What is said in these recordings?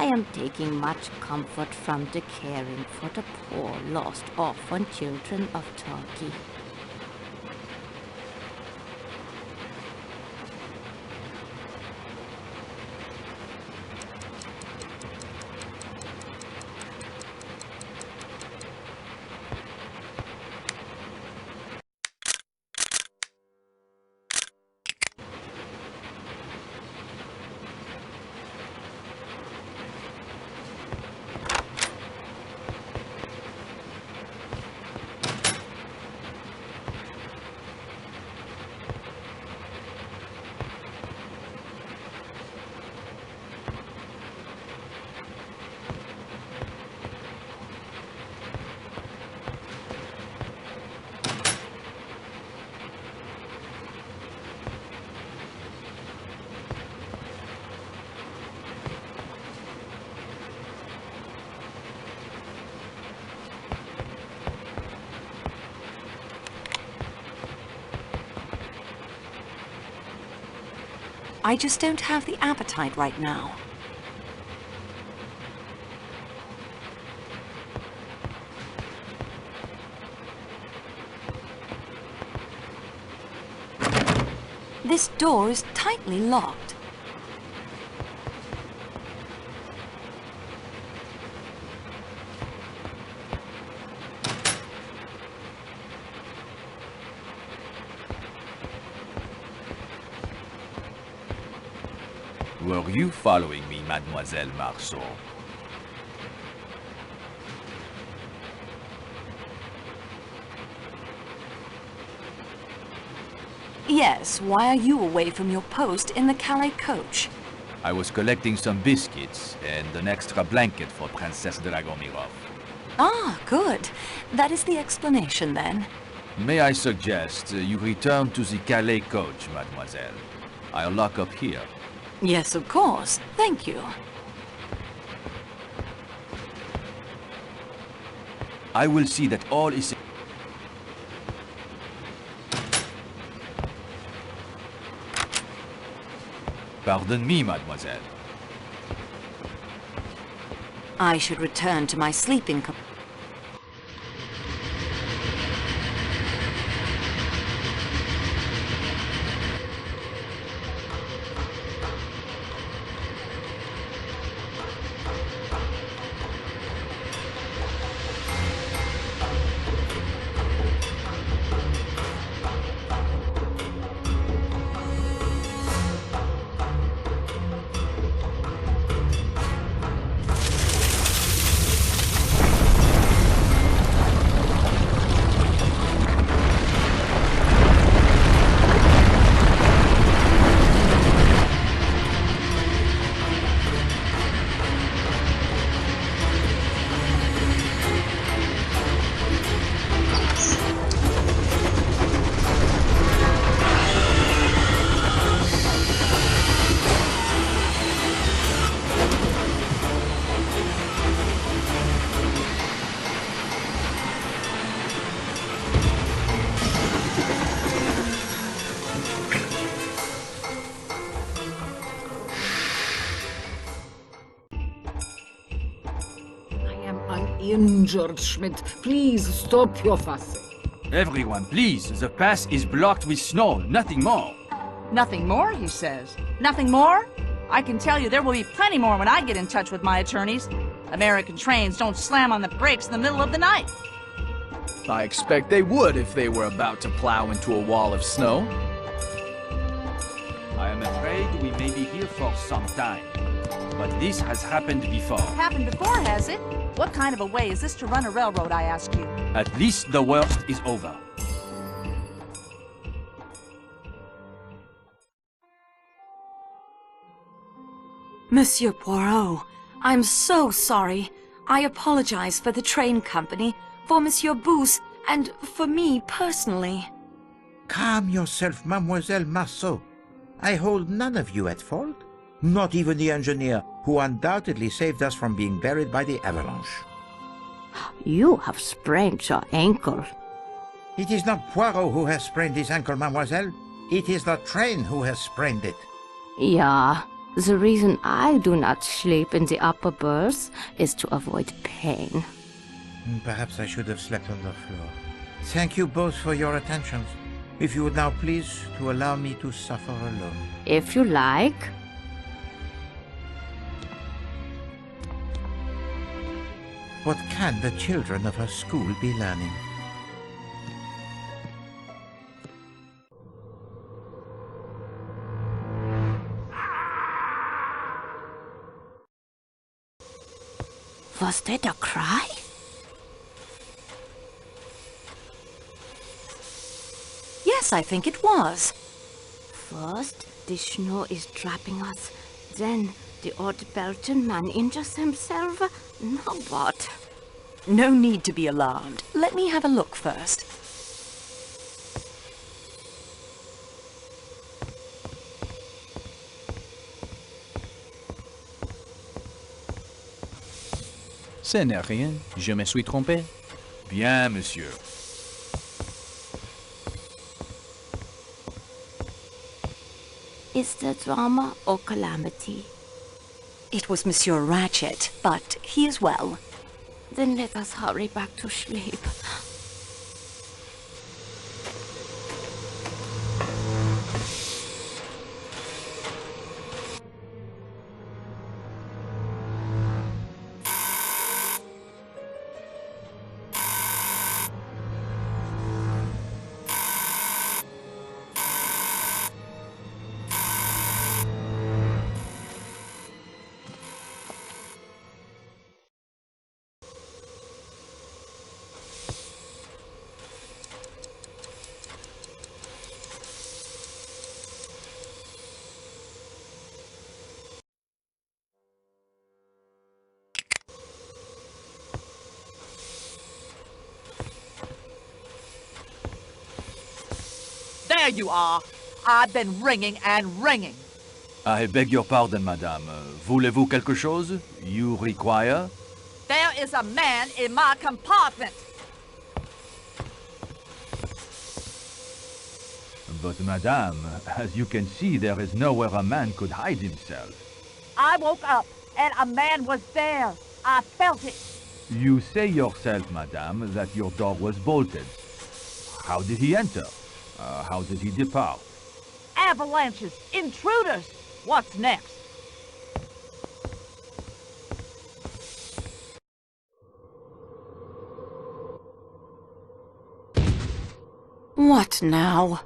am taking much comfort from the caring for the poor, lost orphan children of Turkey. I just don't have the appetite right now. This door is tightly locked. Were you following me, Mademoiselle Marceau? Yes, why are you away from your post in the Calais coach? I was collecting some biscuits and an extra blanket for Princess Dragomirov. Ah, good. That is the explanation, then. May I suggest you return to the Calais coach, Mademoiselle? I'll lock up here. Yes, of course. Thank you. I will see that all is... Pardon me, Mademoiselle. I should return to my sleeping companion. Injured, Schmidt. Please stop your fussing. Everyone, please. The pass is blocked with snow. Nothing more. Nothing more, he says. Nothing more? I can tell you there will be plenty more when I get in touch with my attorneys. American trains don't slam on the brakes in the middle of the night. I expect they would if they were about to plow into a wall of snow. I am afraid we may be here for some time. But this has happened before. Happened before, has it? What kind of a way is this to run a railroad, I ask you? At least the worst is over. Monsieur Poirot, I'm so sorry. I apologize for the train company, for Monsieur Booth, and for me personally. Calm yourself, Mademoiselle Marceau. I hold none of you at fault. Not even the engineer, who undoubtedly saved us from being buried by the avalanche. You have sprained your ankle. It is not Poirot who has sprained his ankle, mademoiselle. It is the train who has sprained it. Yeah, The reason I do not sleep in the upper berths is to avoid pain. Perhaps I should have slept on the floor. Thank you both for your attentions. If you would now please to allow me to suffer alone. If you like. What can the children of her school be learning? Was that a cry? Yes, I think it was. First, the snow is trapping us. Then, the old Belgian man injures himself. Now what? No need to be alarmed. Let me have a look first. Ce n'est rien. Je me suis trompé. Bien, monsieur. Is there drama or calamity? It was Monsieur Ratchet, but he is well. Then let us hurry back to sleep. There you are. I've been ringing and ringing. I beg your pardon, madame. Voulez-vous quelque chose? You require? There is a man in my compartment. But madame, as you can see, there is nowhere a man could hide himself. I woke up and a man was there. I felt it. You say yourself, madame, that your door was bolted. How did he enter? How did he depart? Avalanches, intruders. What's next? What now?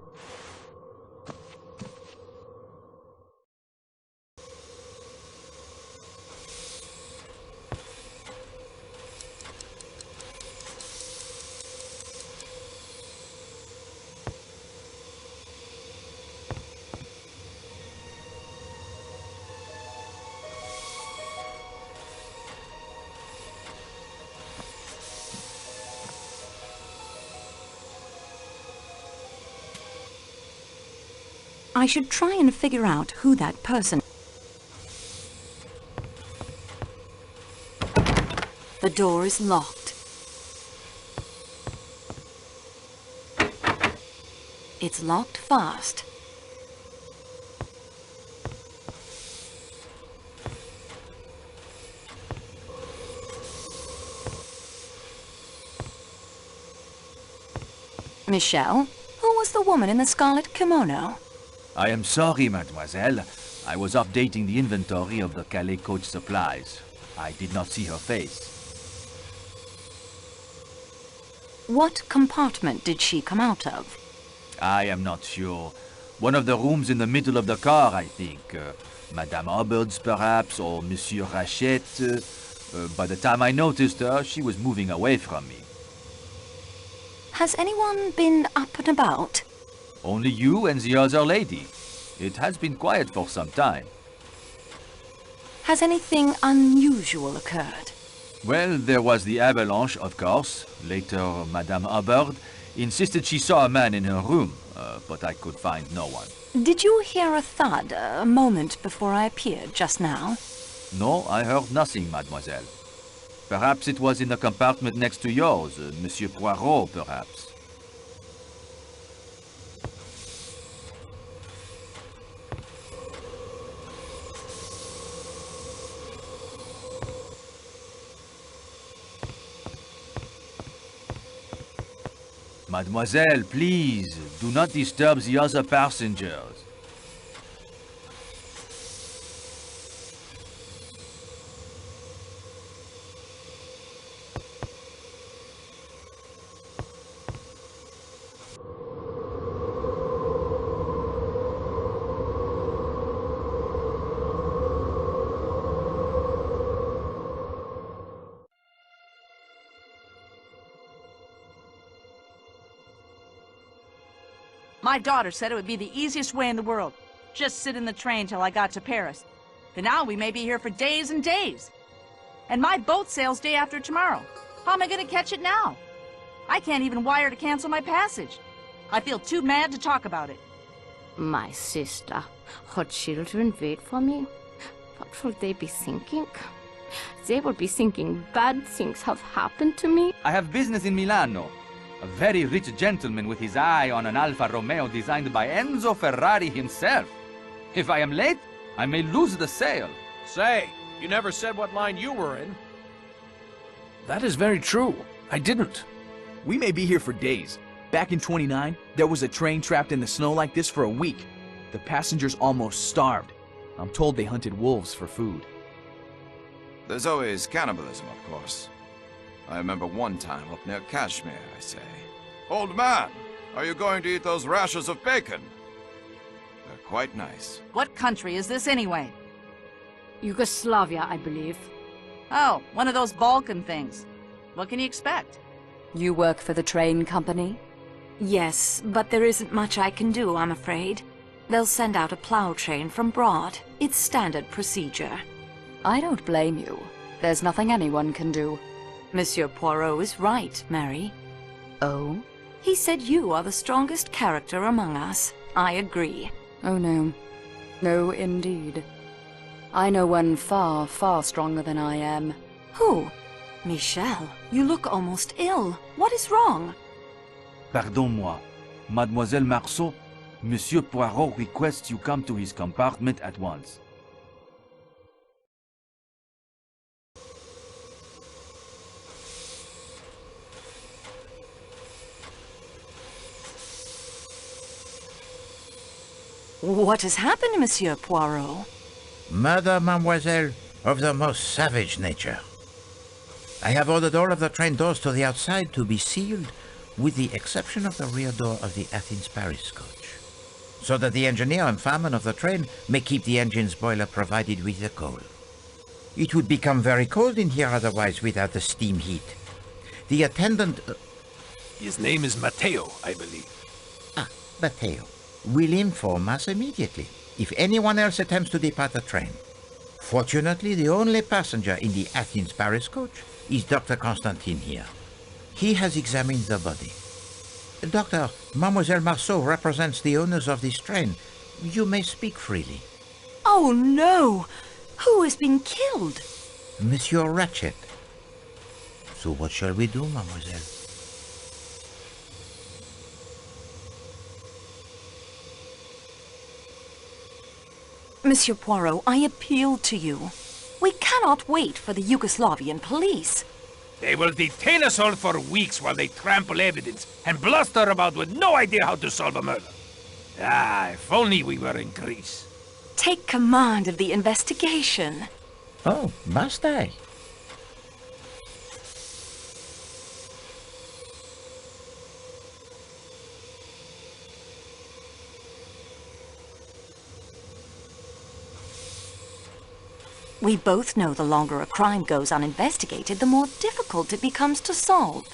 I should try and figure out who that person... The door is locked. It's locked fast. Michelle, who was the woman in the scarlet kimono? I am sorry, mademoiselle. I was updating the inventory of the Calais coach supplies. I did not see her face. What compartment did she come out of? I am not sure. One of the rooms in the middle of the car, I think. Madame Hubbard's, perhaps, or Monsieur Rachet. By the time I noticed her, she was moving away from me. Has anyone been up and about? Only you and the other lady. It has been quiet for some time. Has anything unusual occurred? Well, there was the avalanche, of course. Later, Madame Hubbard insisted she saw a man in her room, but I could find no one. Did you hear a thud a moment before I appeared just now? No, I heard nothing, mademoiselle. Perhaps it was in the compartment next to yours, Monsieur Poirot, perhaps. Mademoiselle, please, do not disturb the other passengers. My daughter said it would be the easiest way in the world. Just sit in the train till I got to Paris. But now we may be here for days and days. And my boat sails day after tomorrow. How am I going to catch it now? I can't even wire to cancel my passage. I feel too mad to talk about it. My sister, her children wait for me. What will they be thinking? They will be thinking bad things have happened to me. I have business in Milano. A very rich gentleman with his eye on an Alfa Romeo designed by Enzo Ferrari himself. If I am late, I may lose the sale. Say, you never said what line you were in. That is very true. I didn't. We may be here for days. Back in '29, there was a train trapped in the snow like this for a week. The passengers almost starved. I'm told they hunted wolves for food. There's always cannibalism, of course. I remember one time up near Kashmir, I say. Old man, are you going to eat those rashers of bacon? They're quite nice. What country is this anyway? Yugoslavia, I believe. Oh, one of those Balkan things. What can you expect? You work for the train company? Yes, but there isn't much I can do, I'm afraid. They'll send out a plow train from Broad. It's standard procedure. I don't blame you. There's nothing anyone can do. Monsieur Poirot is right, Mary. Oh? He said you are the strongest character among us. I agree. Oh no. No, indeed. I know one far, far stronger than I am. Who? Michel, you look almost ill. What is wrong? Pardon-moi. Mademoiselle Marceau, Monsieur Poirot requests you come to his compartment at once. What has happened, Monsieur Poirot? Murder, mademoiselle, of the most savage nature. I have ordered all of the train doors to the outside to be sealed, with the exception of the rear door of the Athens-Paris coach, so that the engineer and fireman of the train may keep the engine's boiler provided with the coal. It would become very cold in here otherwise without the steam heat. The attendant... His name is Matteo, I believe. Matteo will inform us immediately if anyone else attempts to depart the train. Fortunately, the only passenger in the Athens-Paris coach is Dr. Constantine here. He has examined the body. Doctor, Mademoiselle Marceau represents the owners of this train. You may speak freely. Oh no! Who has been killed? Monsieur Ratchet. So what shall we do, mademoiselle? Monsieur Poirot, I appeal to you. We cannot wait for the Yugoslavian police. They will detain us all for weeks while they trample evidence and bluster about with no idea how to solve a murder. Ah, if only we were in Greece. Take command of the investigation. Oh, must I? We both know the longer a crime goes uninvestigated, the more difficult it becomes to solve.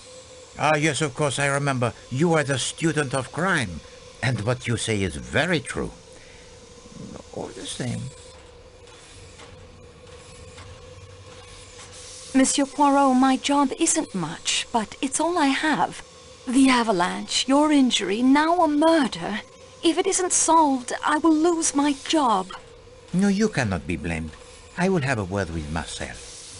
Ah, yes, of course, I remember. You are the student of crime. And what you say is very true. All the same. Monsieur Poirot, my job isn't much, but it's all I have. The avalanche, your injury, now a murder. If it isn't solved, I will lose my job. No, you cannot be blamed. I will have a word with Marcel.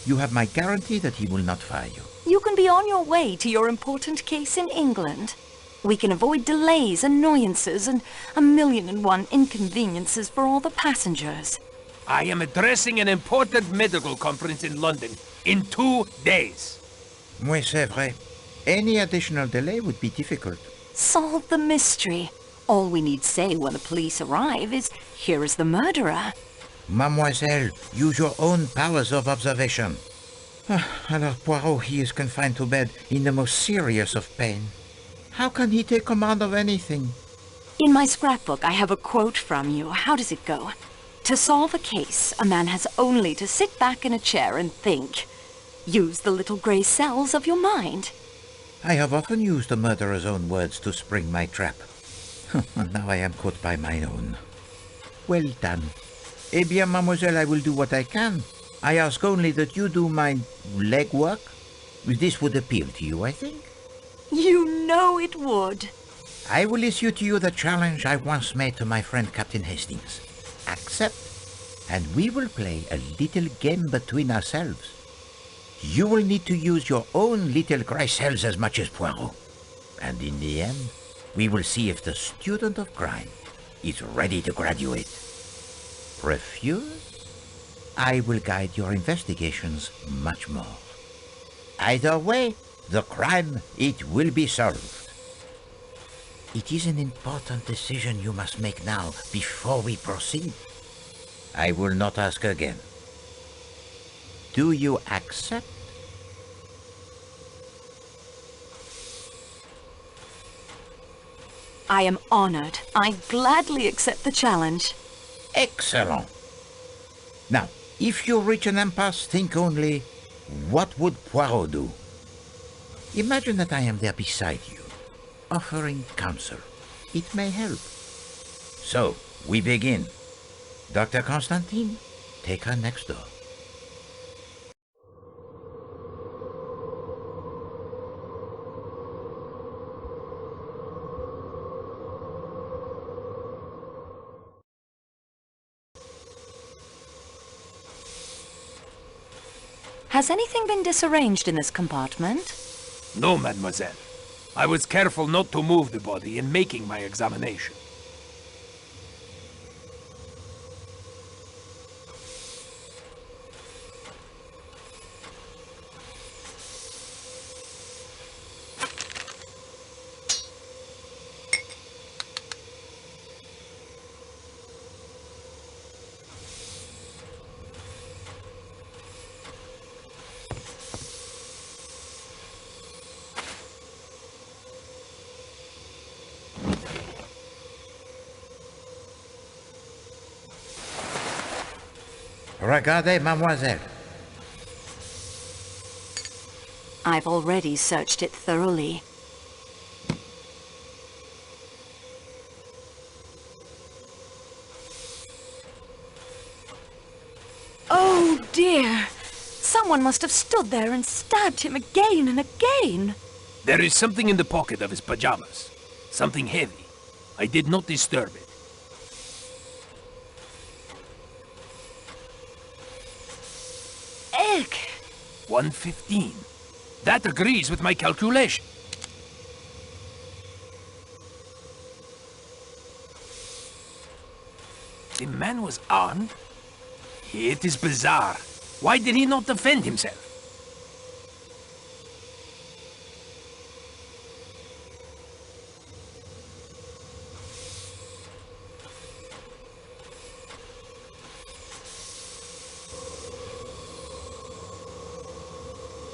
You have my guarantee that he will not fire you. You can be on your way to your important case in England. We can avoid delays, annoyances, and 1,000,001 inconveniences for all the passengers. I am addressing an important medical conference in London in 2 days. Oui, c'est vrai. Any additional delay would be difficult. Solve the mystery. All we need say when the police arrive is, here is the murderer. Mademoiselle, use your own powers of observation. Alors Poirot, he is confined to bed in the most serious of pain. How can he take command of anything? In my scrapbook, I have a quote from you. How does it go? To solve a case, a man has only to sit back in a chair and think. Use the little grey cells of your mind. I have often used the murderer's own words to spring my trap. Now I am caught by my own. Well done. Eh bien, mademoiselle, I will do what I can. I ask only that you do my legwork. This would appeal to you, I think. You know it would. I will issue to you the challenge I once made to my friend Captain Hastings. Accept, and we will play a little game between ourselves. You will need to use your own little grey cells as much as Poirot. And in the end, we will see if the student of crime is ready to graduate. Refuse? I will guide your investigations much more. Either way, the crime, it will be solved. It is an important decision you must make now, before we proceed. I will not ask again. Do you accept? I am honored. I gladly accept the challenge. Excellent. Now, if you reach an impasse, think only, what would Poirot do? Imagine that I am there beside you, offering counsel. It may help. So, we begin. Dr. Constantine, take her next door. Has anything been disarranged in this compartment? No, mademoiselle. I was careful not to move the body in making my examination. Regardez, mademoiselle. I've already searched it thoroughly. Oh dear! Someone must have stood there and stabbed him again and again. There is something in the pocket of his pajamas. Something heavy. I did not disturb it. Egg! 115. That agrees with my calculation. The man was armed? It is bizarre. Why did he not defend himself?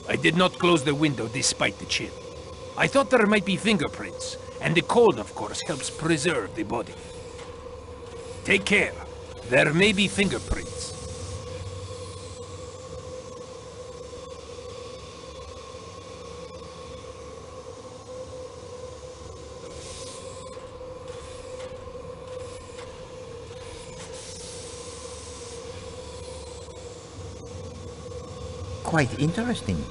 I did not close the window despite the chill. I thought there might be fingerprints, and the cold, of course, helps preserve the body. Take care. There may be fingerprints. Quite interesting.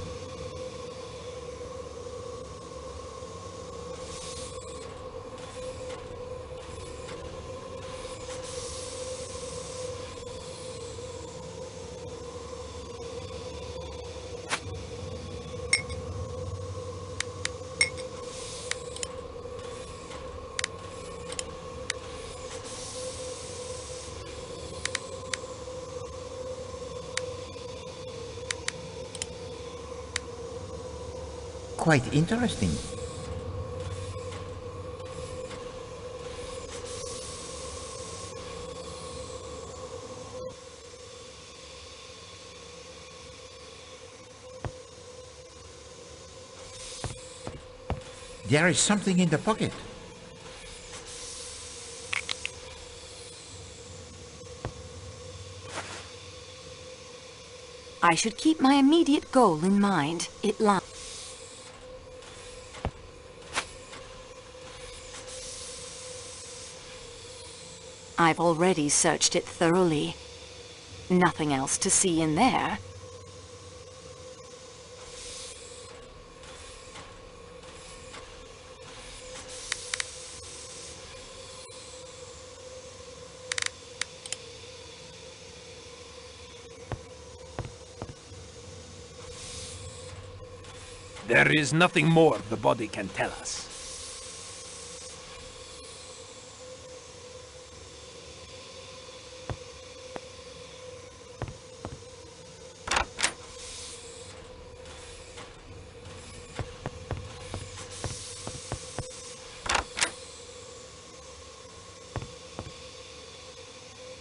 quite interesting. There is something in the pocket. I should keep my immediate goal in mind. It lies. I've already searched it thoroughly. Nothing else to see in there. There is nothing more the body can tell us.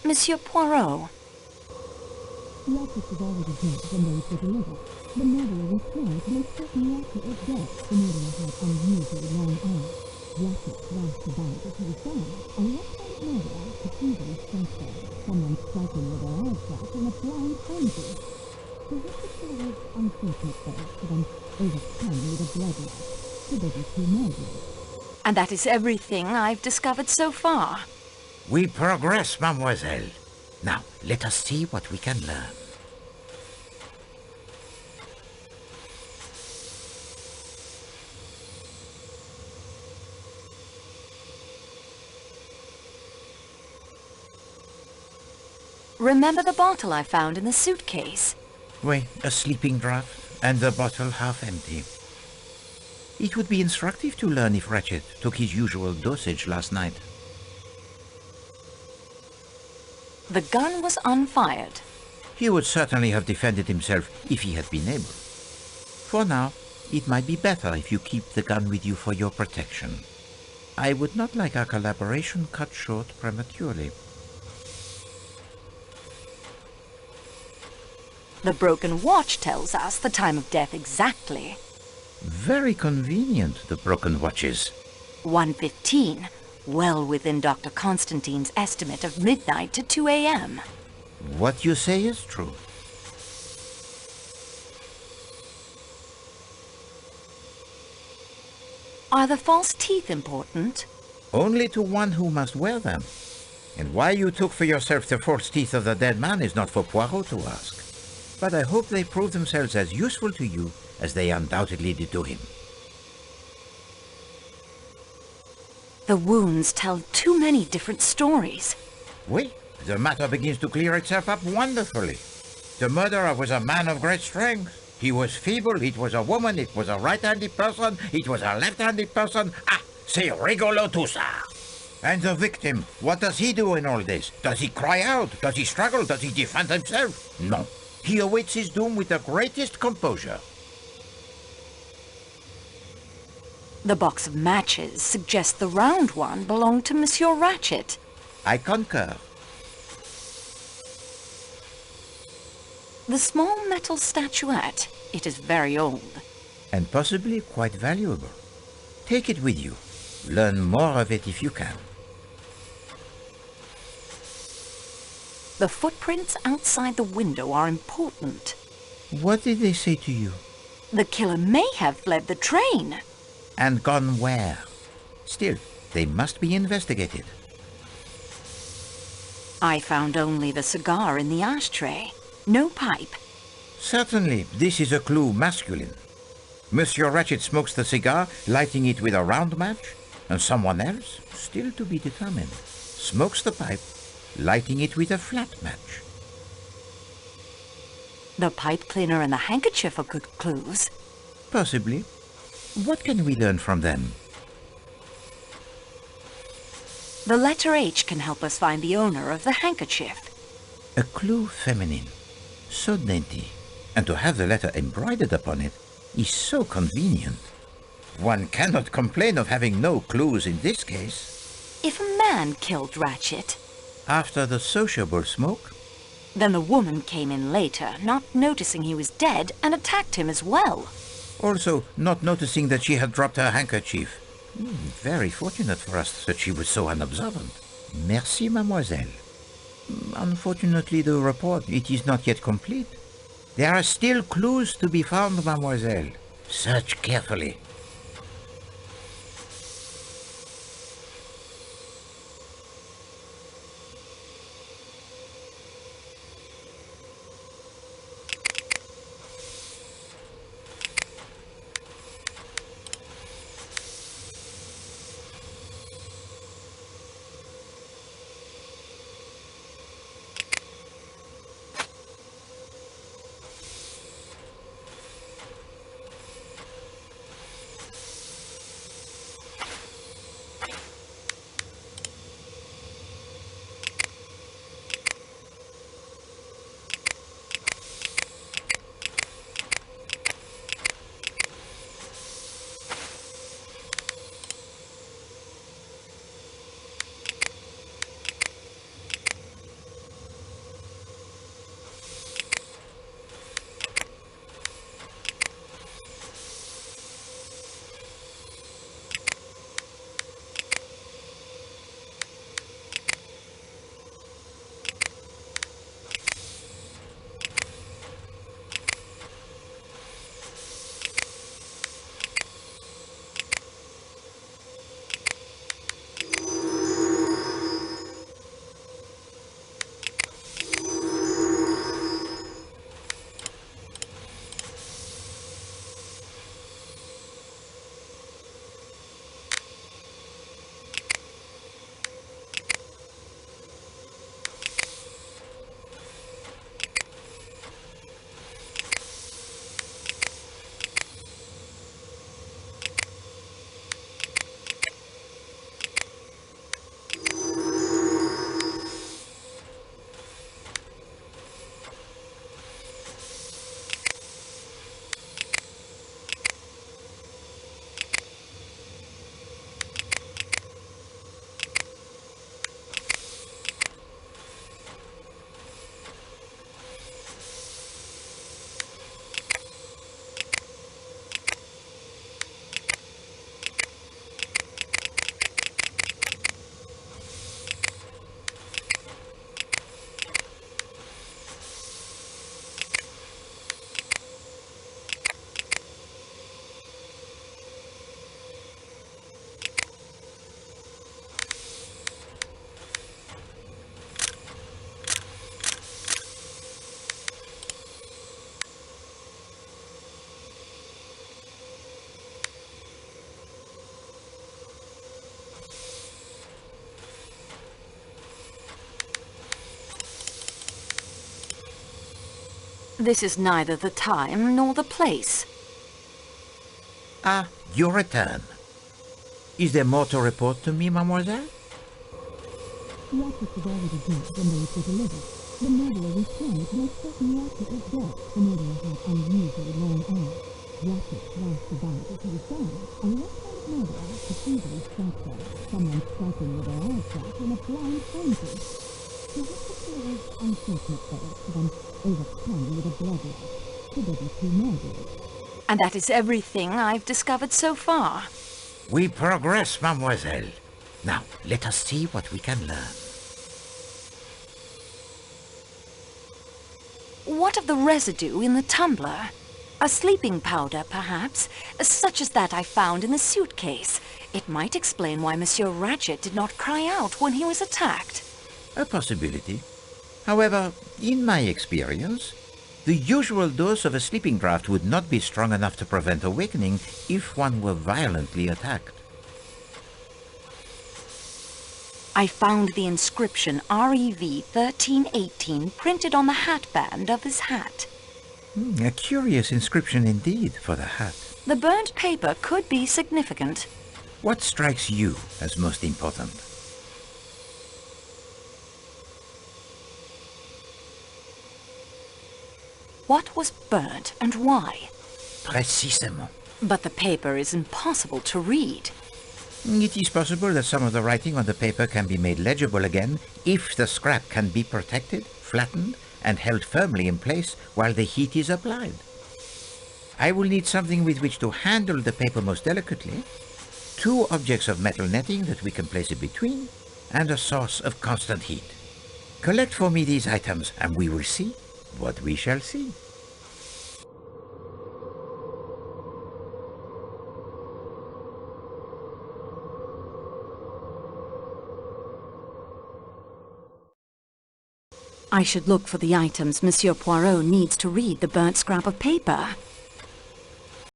Monsieur Poirot. The object is already dead when those were delivered. The murderer was trying to make certain Ratchet was dead. The murderer had unusually long arms. Ratchet thrashed about as he was gone. A left-handed murderer could easily strike there. Someone striking with their eyes shut in a blind frenzy. Perhaps the killer was unfortunate though, for them overcome with a blood loss. So there were two murderers. And that is everything I've discovered so far. We progress, mademoiselle. Now, let us see what we can learn. Remember the bottle I found in the suitcase? Oui, a sleeping draught, and the bottle half empty. It would be instructive to learn if Ratchet took his usual dosage last night. The gun was unfired. He would certainly have defended himself if he had been able. For now, it might be better if you keep the gun with you for your protection. I would not like our collaboration cut short prematurely. The broken watch tells us the time of death exactly. Very convenient, the broken watches. 1:15. Well within Dr. Constantine's estimate of midnight to 2 a.m. What you say is true. Are the false teeth important? Only to one who must wear them. And why you took for yourself the false teeth of the dead man is not for Poirot to ask. But I hope they prove themselves as useful to you as they undoubtedly did to him. The wounds tell too many different stories. Oui, the matter begins to clear itself up wonderfully. The murderer was a man of great strength. He was feeble, it was a woman, it was a right-handed person, it was a left-handed person. Ah, c'est rigolo tout ça. And the victim, what does he do in all this? Does he cry out? Does he struggle? Does he defend himself? No. He awaits his doom with the greatest composure. The box of matches suggests the round one belonged to Monsieur Ratchet. I concur. The small metal statuette, it is very old. And possibly quite valuable. Take it with you. Learn more of it if you can. The footprints outside the window are important. What did they say to you? The killer may have fled the train. And gone where? Still, they must be investigated. I found only the cigar in the ashtray. No pipe. Certainly, this is a clue masculine. Monsieur Ratchet smokes the cigar, lighting it with a round match, and someone else, still to be determined, smokes the pipe, lighting it with a flat match. The pipe cleaner and the handkerchief are good clues. Possibly. What can we learn from them? The letter H can help us find the owner of the handkerchief. A clue feminine. So dainty. And to have the letter embroidered upon it is so convenient. One cannot complain of having no clues in this case. If a man killed Ratchet, After the sociable smoke, then the woman came in later, not noticing he was dead, and attacked him as well. also not noticing that she had dropped her handkerchief. Very fortunate for us that she was so unobservant. Merci, mademoiselle. Unfortunately, the report, it is not yet complete. There are still clues to be found, mademoiselle. Search carefully. This is neither the time nor the place. Ah, your return. Is there more to report to me, mademoiselle? Ratchet was already dead when they were delivered. The murderer returned to make certain Ratchet was dead. The murderer had unusually long arms. Ratchet thrashed about as he was gone, and what kind of murderer could easily strike them? Someone striking with their eyes shut in a blind frenzy. Perhaps the killer was unfortunate for us to them overcome with a bloodlust. Could there be two murderers? And that is everything I've discovered so far. We progress, mademoiselle. Now, let us see what we can learn. What of the residue in the tumbler? A sleeping powder, perhaps, such as that I found in the suitcase. It might explain why Monsieur Ratchet did not cry out when he was attacked. A possibility. However, in my experience, the usual dose of a sleeping draught would not be strong enough to prevent awakening if one were violently attacked. I found the inscription REV 1318 printed on the hatband of his hat. A curious inscription indeed for the hat. The burnt paper could be significant. What strikes you as most important? What was burnt and why? Précisément. But the paper is impossible to read. It is possible that some of the writing on the paper can be made legible again if the scrap can be protected, flattened, and held firmly in place while the heat is applied. I will need something with which to handle the paper most delicately, 2 objects of metal netting that we can place it between, and a source of constant heat. Collect for me these items, and we will see what we shall see. I should look for the items Monsieur Poirot needs to read the burnt scrap of paper.